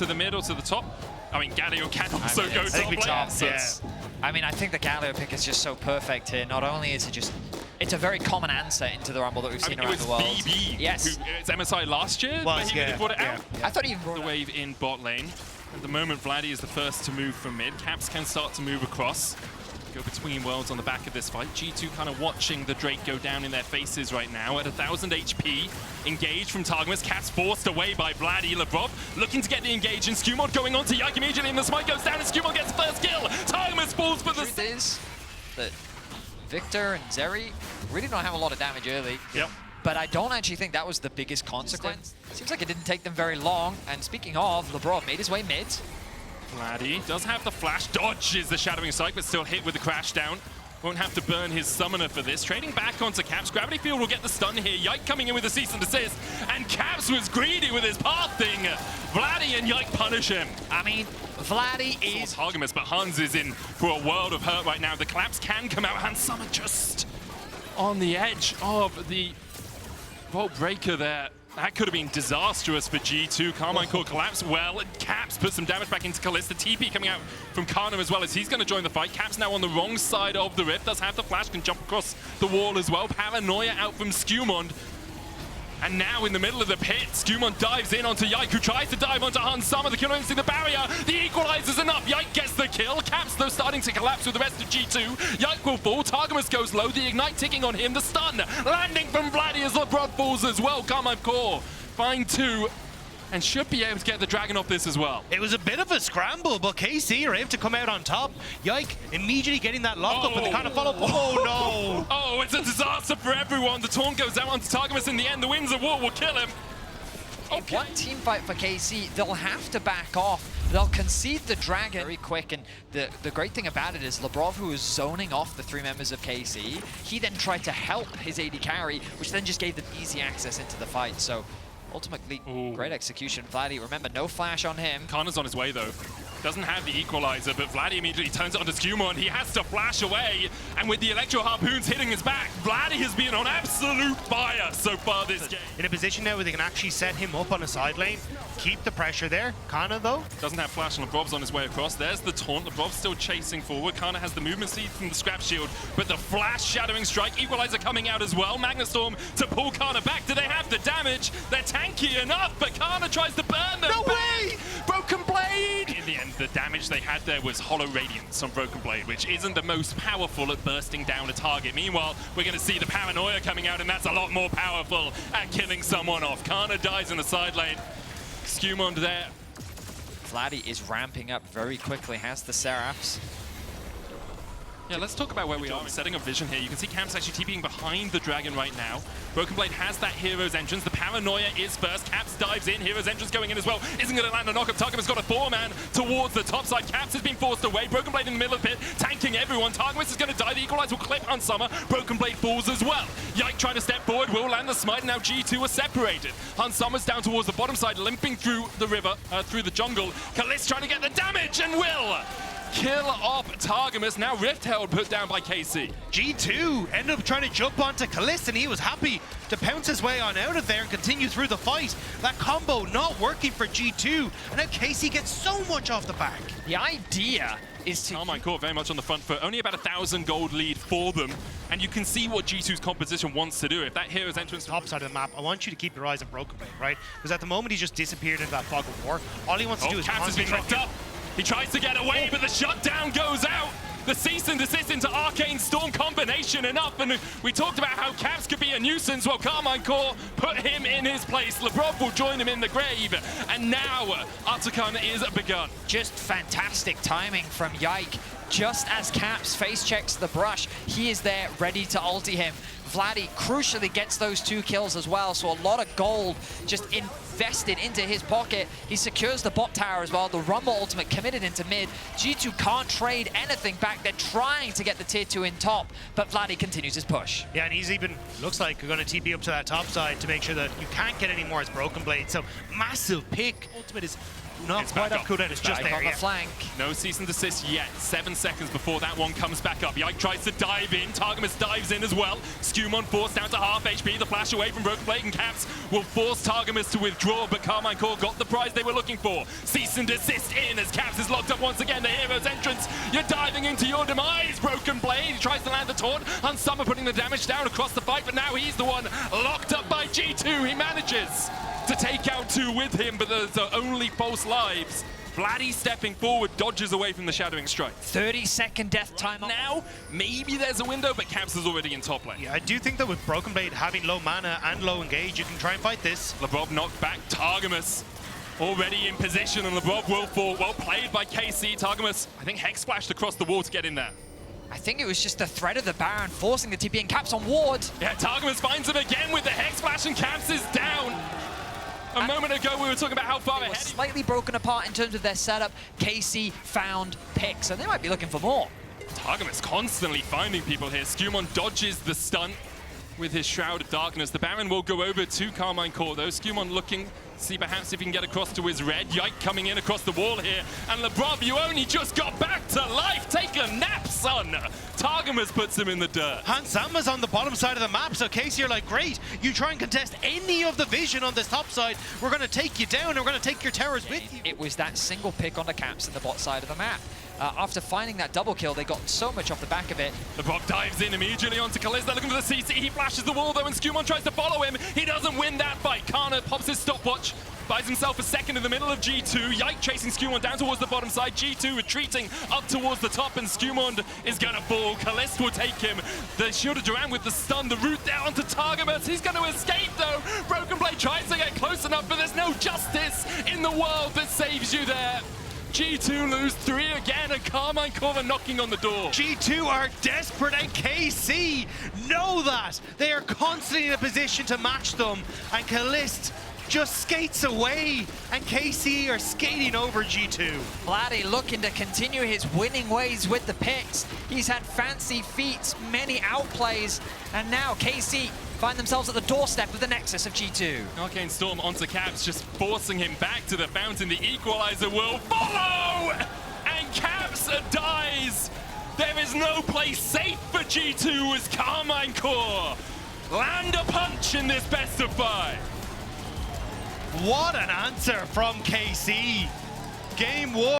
to the mid or to the top. I mean, Galio can also go top lane. Yeah. I mean, I think the Galio pick is just so perfect here. Not only is it just, it's a very common answer into the Rumble that we've seen around the world. BB, yes. It's MSI last year, but he brought it out. I thought he even brought the wave in bot lane. At the moment, Vladdy is the first to move from mid. Caps can start to move across. Go between worlds on the back of this fight. G2 kind of watching the Drake go down in their faces right now at 1,000 HP. Engaged from Targamas. Caps forced away by Vladdy. Labrov looking to get the engage, and Skewmod going on to Yike immediately, and the smite goes down, and Skewmod gets the first kill. Targamas falls for the... truth is that Victor and Zeri really don't have a lot of damage early. Yep. But I don't actually think that was the biggest consequence. Seems like it didn't take them very long. And speaking of, Labrov made his way mid. Vladdy does have the flash, dodges the Shadowing Strike, but still hit with the crash down. Won't have to burn his summoner for this. Trading back onto Caps. Gravity Field will get the stun here. Yike coming in with a cease and desist. And Caps was greedy with his path thing. Vladdy and Yike punish him. I mean, Vladdy is... Targamas, but Hans is in for a world of hurt right now. The collapse can come out. Hans Summer just on the edge of the Vault Breaker there. That could have been disastrous for G2. Karmine Corp collapse. Well, Caps put some damage back into Kalista. TP coming out from Karna as well as he's going to join the fight. Caps now on the wrong side of the rift. Does have the flash, can jump across the wall as well. Paranoia out from Skewmond. And now in the middle of the pit, Skewmond dives in onto Yike, who tries to dive onto Hans Summer. The killer see the barrier. The equalizer's enough. Yike gets the kill. Caps, though, starting to collapse with the rest of G2. Yike will fall. Targamas goes low. The ignite ticking on him. The stun landing from Vladdy as Labrov falls as well. Karmine Corp find two and should be able to get the dragon off this as well. It was a bit of a scramble, but KC are able to come out on top. Yike immediately getting that lock up and they kind of follow. Oh no! Oh, it's a disaster for everyone. The taunt goes out onto Targamas in the end. The winds of war will kill him. Okay. One team fight for KC, they'll have to back off. They'll concede the dragon very quick, and the great thing about it is Labrov, who was zoning off the three members of KC, he then tried to help his AD carry, which then just gave them easy access into the fight. So ultimately, great execution. Vladdy, remember, no flash on him. Karna's on his way, though. Doesn't have the equalizer, but Vladdy immediately turns it onto Skewmon. He has to flash away, and with the Electro Harpoons hitting his back, Vladdy has been on absolute fire so far this game. In a position now where they can actually set him up on a side lane, keep the pressure there. Kana, though, doesn't have flash, and Labrov's on his way across. There's the taunt. Labrov's still chasing forward. Kana has the movement speed from the scrap shield, but the flash Shadowing Strike, equalizer coming out as well. Magnastorm to pull Kana back. Do they have the damage? They're tanky enough, but Kana tries to burn them. No way! Broken Blade! In the end, the damage they had there was Hollow Radiance on Broken Blade, which isn't the most powerful at bursting down a target. Meanwhile, we're going to see the Paranoia coming out, and that's a lot more powerful at killing someone off. Kana dies in the side lane. Skewmond there. Vladdy is ramping up very quickly, has the Seraphs. Yeah, let's talk about where we are. Setting up vision here. You can see Camp's actually TPing behind the dragon right now. Broken Blade has that Hero's Entrance. The Paranoia is first. Caps dives in. Hero's Entrance going in as well. Isn't going to land a knock-up. Targamas got a 4-man towards the top side. Caps has been forced away. Broken Blade in the middle of the pit, tanking everyone. Targamas is going to die. The Equalizer will clip on Summer. Broken Blade falls as well. Yike trying to step forward. Will land the smite. Now G2 are separated. Hans Summer's down towards the bottom side, limping through the river, through the jungle. Kalist trying to get the damage, and will kill off Targamas. Now Rift Herald put down by KC. G2 ended up trying to jump onto Kalist, and he was happy to pounce his way on out of there and continue through the fight. That combo not working for G2, and now KC gets so much off the back. The idea is to... Karmine Corp very much on the front foot. Only about 1,000 gold lead for them. And you can see what G2's composition wants to do. If that Hero's Entrance... Top side of the map, I want you to keep your eyes on Broken Blade, right? Because at the moment, he's just disappeared into that fog of war. All he wants to do is... Caps has been knocked up. He tries to get away, but the shutdown goes out. The cease and desist into Arcane Storm combination enough, and we talked about how Caps could be a nuisance. Well, Karmine Corp put him in his place. Labrov will join him in the grave, and now Artakan is begun. Just fantastic timing from Yike. Just as Caps face checks the brush, he is there ready to ulti him. Vladdy crucially gets those 2 kills as well, so a lot of gold just invested into his pocket. He secures the bot tower as well. The Rumble ultimate committed into mid. G2 can't trade anything back. They're trying to get the tier 2 in top, but Vladdy continues his push. Yeah, and he's even, looks like, going to TP up to that top side to make sure that you can't get any more as Broken Blade. So massive pick. Ultimate is not It's quite back off up. cooldown. It's just Back there. on the Yeah. flank. No cease and desist yet. 7 seconds before that one comes back up. Yike tries to dive in. Targamas dives in as well. Skewmon forced down to half HP. The flash away from Broken Blade, and Caps will force Targamas to withdraw, but Karmine Corp got the prize they were looking for. Cease and desist in as Caps is locked up once again. The hero's entrance. You're diving into your demise. Broken Blade. He tries to land the taunt. Unsummer putting the damage down across the fight, but now he's the one locked up by G2. He manages to take out 2 with him, but there's only false lives. Vladdy stepping forward, dodges away from the Shadowing Strike. 30-second death time. Now, maybe there's a window, but Caps is already in top lane. Yeah, I do think that with Broken Blade having low mana and low engage, you can try and fight this. Lebrov knocked back. Targamas already in position, and Lebrov will fall. Well played by KC. Targamas, I think, Hex splashed across the wall to get in there. I think it was just the threat of the Baron forcing the TP, and Caps on ward. Yeah, Targamas finds him again with the Hex splash, and Caps is down. A moment ago, we were talking about how far It ahead was he slightly broken apart in terms of their setup. KC found picks, and they might be looking for more. Targamas constantly finding people here. Skewmon dodges the stun with his Shroud of Darkness. The Baron will go over to Karmine Corp, though. Skewmon looking, see perhaps if he can get across to his red. Yike coming in across the wall here. And Lebrov, you only just got back to life. Take a nap, son. Targamas puts him in the dirt. Hansama's on the bottom side of the map, so Casey are like, great, you try and contest any of the vision on this top side, we're going to take you down, and we're going to take your towers with you. It was that single pick on the Caps in the bot side of the map. After finding that double kill, they got so much off the back of it. Lebrov dives in immediately onto Kalista, looking for the CC. He flashes the wall, though, and Skewmon tries to follow him. He doesn't win that fight. Kana pops his stopwatch, buys himself a second in the middle of G2. Yike chasing Skewmon down towards the bottom side. G2 retreating up towards the top, and Skewmon is going to fall. Kalista will take him. The Shield of Duran with the stun. The route down to Targamas. He's going to escape, though. Broken Blade tries to get close enough, but there's no justice in the world that saves you there. G2 lose 3 again, and Karmine Corp are knocking on the door. G2 are desperate, and KC know that. They are constantly in a position to match them, and Kalist just skates away, and KC are skating over G2. Vladdy looking to continue his winning ways with the picks. He's had fancy feats, many outplays, and now KC find themselves at the doorstep of the nexus of G2. Arcane Storm onto Caps, just forcing him back to the fountain. The Equalizer will follow! And Caps dies! There is no place safe for G2 as Karmine Corp land a punch in this best of 5. What an answer from KC. Game 1.